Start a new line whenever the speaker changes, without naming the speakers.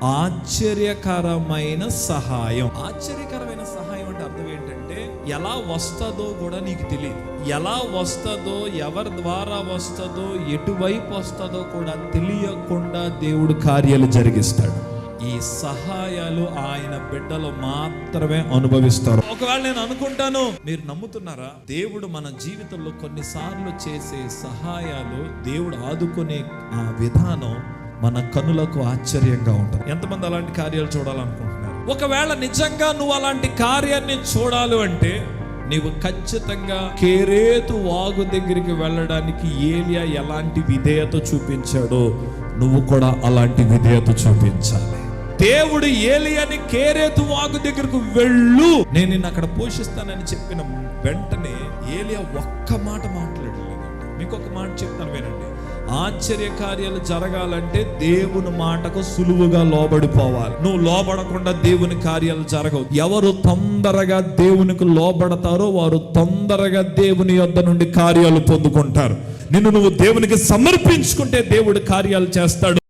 ఆశ్చర్యకరమైన సహాయం. ఆశ్చర్యకరమైన సహాయం అంటే అర్థం ఏంటంటే ఎలా వస్తుందో కూడా నీకు తెలియదు. ఎలా వస్తుందో, ఎవరి ద్వారా వస్తుందో, ఎటువైపు వస్తుందో కూడా తెలియకుండా దేవుడు కార్యాలు జరిగిస్తాడు. ఈ సహాయాలు ఆయన బిడ్డలు మాత్రమే అనుభవిస్తారు. ఒకవేళ నేను అనుకుంటాను, మీరు నమ్ముతున్నారా? దేవుడు మన జీవితంలో కొన్నిసార్లు చేసే సహాయాలు, దేవుడు ఆదుకునే ఆ విధానం మన కనులకు ఆశ్చర్యంగా ఉంటుంది. ఎంతమంది అలాంటి కార్యాలు చూడాలనుకుంటున్నారు? ఒకవేళ నిజంగా నువ్వు అలాంటి కార్యాన్ని చూడాలి అంటే నీవు ఖచ్చితంగా కెరేతు వాగు దగ్గరికి వెళ్ళడానికి ఏలియా ఎలాంటి విధేయత చూపించాడో నువ్వు కూడా అలాంటి విధేయత చూపించాలి. దేవుడు ఏలియాని కెరేతు వాగు దగ్గరకు వెళ్ళు, నేను నిన్ను అక్కడ పోషిస్తానని చెప్పిన వెంటనే ఏలియా ఒక్క మాట మాట్లాడలేదు. మీకు ఒక మాట చెప్తాను వినండి. ఆశ్చర్య కార్యాలు జరగాలంటే దేవుని మాటకు సులువుగా లోబడిపోవాలి. నువ్వు లోబడకుండా దేవుని కార్యాలు జరగవు. ఎవరు తొందరగా దేవునికి లోబడతారో వారు తొందరగా దేవుని యొద్ద నుండి కార్యాలు పొందుకుంటారు. నిన్ను నువ్వు దేవునికి సమర్పించుకుంటే దేవుడు కార్యాలు చేస్తాడు.